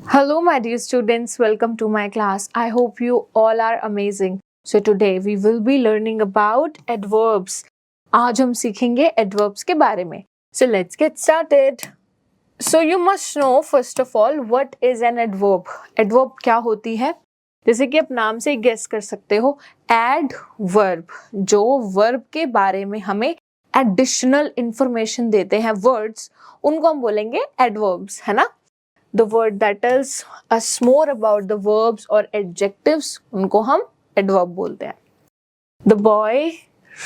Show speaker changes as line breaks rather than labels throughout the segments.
Hello, my dear students. Welcome to my class. I hope you all are amazing. So today we will be learning about adverbs. आज हम सीखेंगे adverbs के बारे में. So let's get started. So you must know first of all what is an adverb. Adverb क्या होती है? जैसे कि आप नाम से गेस कर सकते हो, adverb जो verb के बारे में हमें additional information देते हैं words, उनको हम बोलेंगे adverbs, है ना? The word that tells us more about the verbs or adjectives, उनको हम adverb बोलते हैं. The boy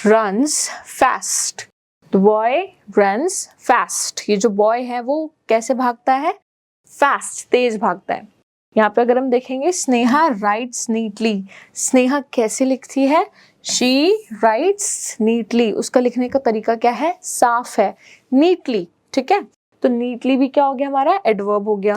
runs fast. The boy runs fast. ये जो boy है वो कैसे भागता है? Fast, तेज भागता है. यहाँ पे अगर हम देखेंगे स्नेहा writes neatly. स्नेहा कैसे लिखती है? She writes neatly. उसका लिखने का तरीका क्या है? साफ है. Neatly, ठीक है? तो नीटली भी क्या हो गया हमारा? एडवर्ब हो गया.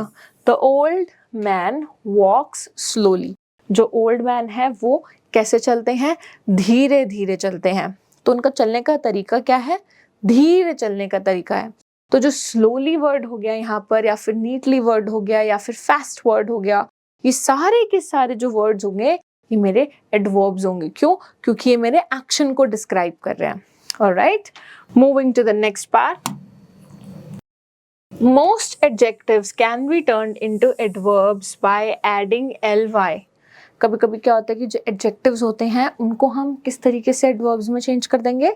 The old man walks slowly. जो ओल्ड मैन है वो कैसे चलते हैं? धीरे धीरे चलते हैं. तो उनका चलने का तरीका क्या है? धीरे चलने का तरीका है. तो जो स्लोली वर्ड हो गया यहाँ पर, या फिर नीटली वर्ड हो गया, या फिर फास्ट वर्ड हो गया, ये सारे के सारे जो वर्ड्स होंगे ये मेरे एडवर्ब्स होंगे. क्यों? क्योंकि ये मेरे एक्शन को डिस्क्राइब कर रहे हैं. Alright, moving to the next part. Most adjectives can be turned into adverbs by adding ly. कभी कभी क्या होता है कि जो adjectives होते हैं उनको हम किस तरीके से adverbs में चेंज कर देंगे,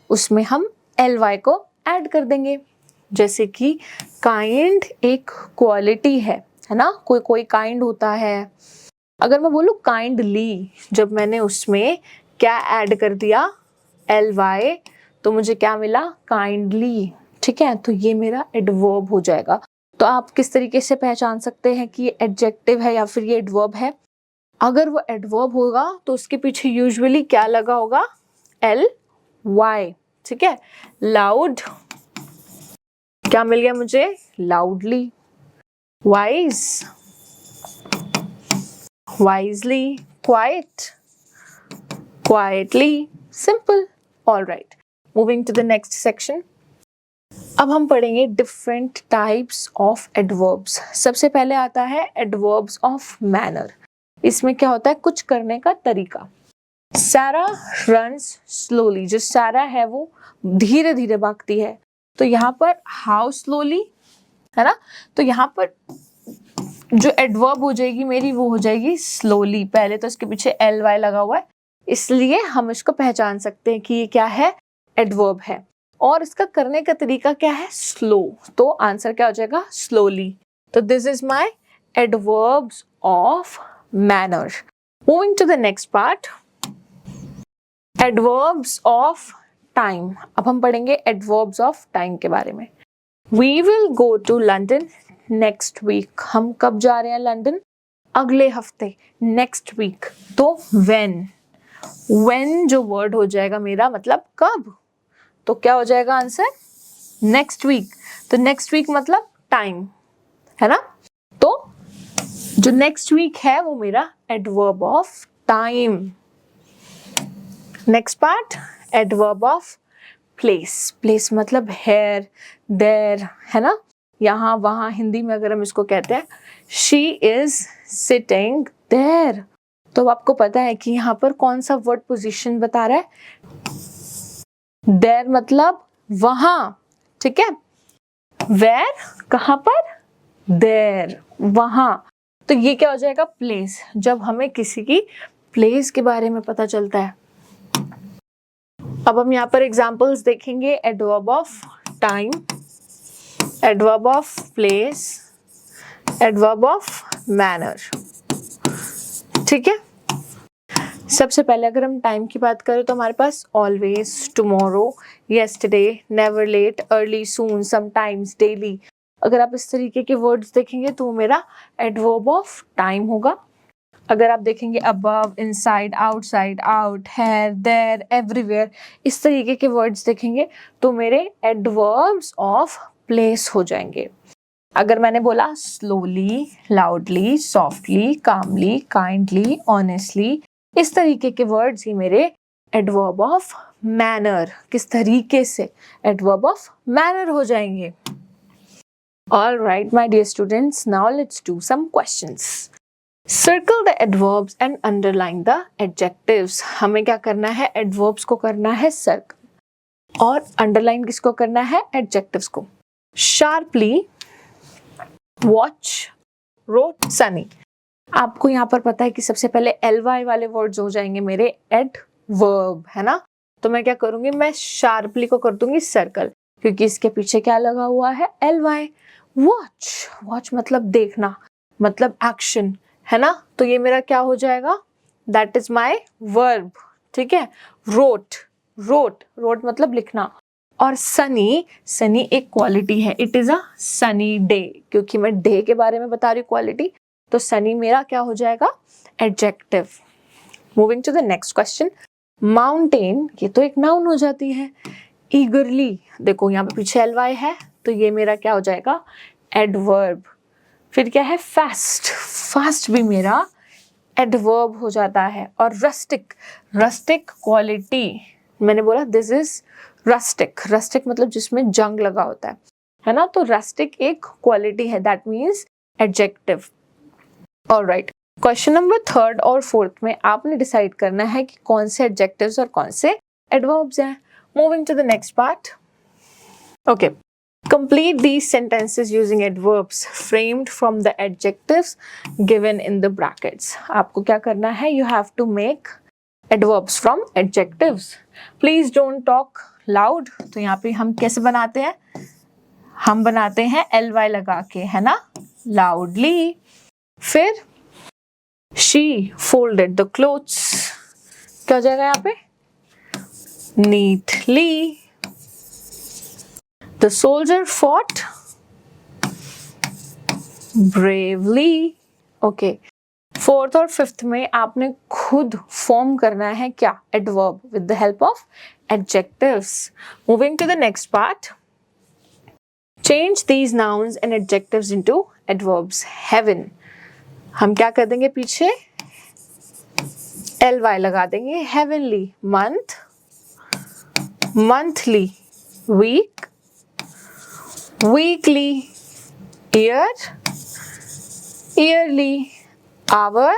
उसमें हम ly को ऐड कर देंगे. जैसे कि kind एक क्वालिटी है ना? कोई कोई kind होता है. अगर मैं बोलूँ kindly, जब मैंने उसमें क्या ऐड कर दिया? ly, तो मुझे क्या मिला? kindly. ठीक है, तो ये मेरा एडवर्ब हो जाएगा. तो आप किस तरीके से पहचान सकते हैं कि ये एडजेक्टिव है या फिर ये एडवर्ब है? अगर वो एडवर्ब होगा तो उसके पीछे यूजुअली क्या लगा होगा? ly. ठीक है. लाउड, क्या मिल गया मुझे? Loudly. Wise, wisely. Quiet, quietly. Simple. Alright, moving to the next section. अब हम पढ़ेंगे डिफरेंट टाइप्स ऑफ एडवर्ब्स. सबसे पहले आता है एडवर्ब्स ऑफ मैनर. इसमें क्या होता है? कुछ करने का तरीका. सारा रन्स स्लोली. जो सारा है वो धीरे धीरे भागती है. तो यहाँ पर हाउ स्लोली, है ना? तो यहाँ पर जो एडवर्ब हो जाएगी मेरी वो हो जाएगी स्लोली. पहले तो इसके पीछे ly लगा हुआ है, इसलिए हम इसको पहचान सकते हैं कि ये क्या है? एडवर्ब है. और इसका करने का तरीका क्या है? स्लो. तो आंसर क्या हो जाएगा? स्लोली. तो this is my adverbs of manner. Moving to the next part, adverbs of time. अब हम पढ़ेंगे एडवर्ब्स ऑफ टाइम के बारे में. We will go to London next week. हम कब जा रहे हैं लंदन? अगले हफ्ते. Next week. तो when जो वर्ड हो जाएगा मेरा, मतलब कब, तो क्या हो जाएगा आंसर? Next week. तो नेक्स्ट वीक मतलब टाइम, है ना? तो जो नेक्स्ट वीक है वो मेरा adverb of time. Next part, adverb of place. Place मतलब हेयर, देयर, है ना? यहाँ वहाँ. हिंदी में अगर हम इसको कहते हैं शी इज सिटिंग देयर, तो आपको पता है कि यहाँ पर कौन सा वर्ड पोजीशन बता रहा है? देयर मतलब वहां. ठीक है. वेयर, कहां पर? देयर, वहां. तो ये क्या हो जाएगा? प्लेस. जब हमें किसी की प्लेस के बारे में पता चलता है. अब हम यहाँ पर एग्जांपल्स देखेंगे. Adverb of time, adverb of place, adverb of manner. ठीक है. सबसे पहले अगर हम टाइम की बात करें तो हमारे पास always, tomorrow, yesterday, never late, early, soon, sometimes, daily. अगर आप इस तरीके के वर्ड्स देखेंगे तो मेरा एडवर्ब ऑफ टाइम होगा. अगर आप देखेंगे above, inside, outside, out, here, there, everywhere, इस तरीके के वर्ड्स देखेंगे तो मेरे एडवर्ब्स ऑफ प्लेस हो जाएंगे. अगर मैंने बोला स्लोली, लाउडली, सॉफ्टली, कामली, काइंडली, ऑनेस्टली, इस तरीके के वर्ड्स ही मेरे एडवर्ब ऑफ मैनर, किस तरीके से, एडवर्ब ऑफ मैनर हो जाएंगे. All right, my dear students, now let's do some questions. Circle the adverbs and underline the adjectives. हमें क्या करना है? adverbs को करना है circle और underline किसको करना है? adjectives को. Sharply, watch, wrote, sunny. आपको यहाँ पर पता है कि सबसे पहले ly वाले वर्ड्स हो जाएंगे मेरे adverb, है ना? तो मैं क्या करूंगी? मैं sharply को कर दूंगी circle, क्योंकि इसके पीछे क्या लगा हुआ है? ly. watch मतलब देखना, मतलब एक्शन, है ना? तो ये मेरा क्या हो जाएगा? That is my verb. ठीक है. रोट मतलब लिखना. और सनी एक क्वालिटी है. It is a sunny day, क्योंकि मैं डे के बारे में बता रही हूँ क्वालिटी, तो सनी मेरा क्या हो जाएगा? Adjective. Moving to the next question. Mountain, ये तो एक नाउन हो जाती है. ईगरली, देखो यहाँ पे पीछे ly है, तो ये मेरा क्या हो जाएगा? एडवर्ब. फिर क्या है? फास्ट भी मेरा एडवर्ब हो जाता है. और रस्टिक क्वालिटी, मैंने बोला दिस इज रस्टिक मतलब जिसमें जंग लगा होता है ना? तो रस्टिक एक क्वालिटी है, that means adjective. Alright, question number 3 और 4 में आपने डिसाइड करना है कि कौन से एडजेक्टिव्स और कौन से एडवर्ब्स हैं. Moving to the next part. Okay, complete these sentences using adverbs framed from the adjectives given in the brackets. आपको क्या करना है? You have to make adverbs from adjectives. Please don't talk loud. तो यहाँ पे हम कैसे बनाते हैं? हम बनाते हैं ly लगा के, है ना? loudly. फिर she folded the clothes. क्या हो जाएगा यहाँ पे? neatly. The soldier fought bravely. Okay. 4th और 5th में आपने खुद फॉर्म करना है क्या? Adverb with the help of adjectives. Moving to the next part. Change these nouns and adjectives into adverbs. Heaven. हम क्या कर देंगे? पीछे ly लगा देंगे. Heavenly. Month. Monthly. Week. Weekly. Year. Yearly. Hour.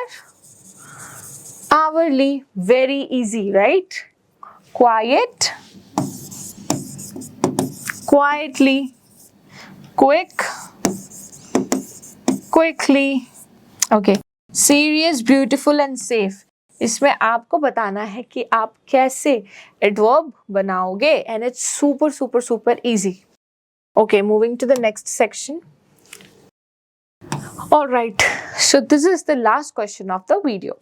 Hourly. Very easy, right? Quiet. Quietly. Quick. Quickly. Okay. Serious, beautiful and safe. इसमें आपको बताना है कि आप कैसे adverb बनाओगे, and it's super easy. Okay, moving to the next section. Alright, so this is the last question of the video.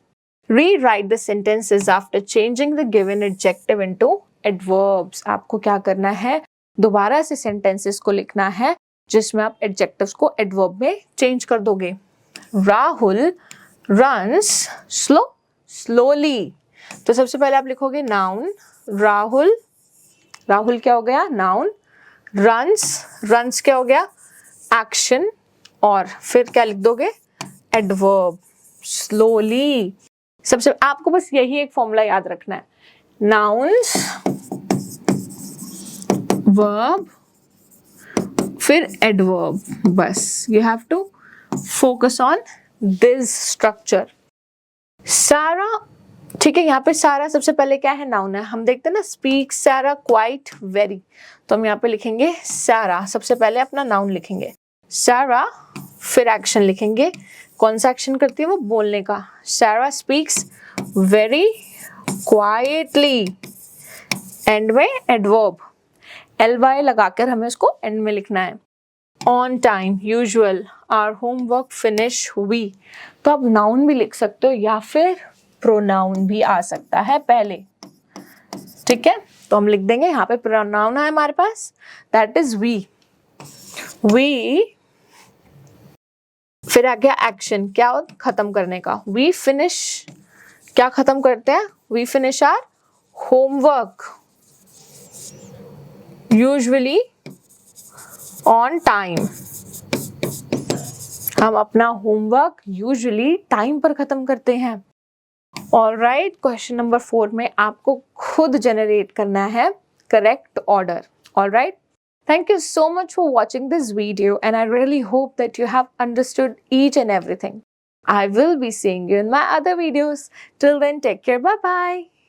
Rewrite the sentences after changing the given adjective into adverbs. आपको क्या करना है? दोबारा से sentences को लिखना है जिसमें आप adjectives को adverb में change कर दोगे. Rahul runs slowly. तो सबसे पहले आप लिखोगे noun. राहुल क्या हो गया? noun. runs क्या हो गया? एक्शन. और फिर क्या लिख दोगे? एडवर्ब. स्लोली. सबसे आपको बस यही एक फॉर्मूला याद रखना है. नाउन्स, वर्ब, फिर एडवर्ब. बस you have to focus on this structure. Sara, ठीक है. यहाँ पे सारा सबसे पहले क्या है? नाउन है. हम देखते हैं ना, स्पीक सारा क्वाइट वेरी, तो हम यहाँ पे लिखेंगे सारा. सबसे पहले अपना नाउन लिखेंगे सारा, फिर एक्शन लिखेंगे. कौन सा एक्शन करती है वो? बोलने का. Sara speaks very quietly. End में एडवर्ब ly लगाकर हमें उसको एंड में लिखना है. On time, usual, our homework finish, we. तो आप नाउन भी लिख सकते हो या फिर प्रोनाउन भी आ सकता है पहले. ठीक है, तो हम लिख देंगे यहाँ पे प्रोनाउन है हमारे पास, दैट इज वी. फिर आ गया एक्शन. क्या हो? खत्म करने का. वी फिनिश, क्या खत्म करते हैं? We finish our homework usually on time. हम अपना होमवर्क यूजुअली टाइम पर खत्म करते हैं. ऑलराइट, क्वेश्चन नंबर 4 में आपको खुद जनरेट करना है correct order. Alright, Thank you so much for watching this video, and I really hope that you have understood each and everything. I will be seeing you in my other videos. Till then, take care. Bye bye.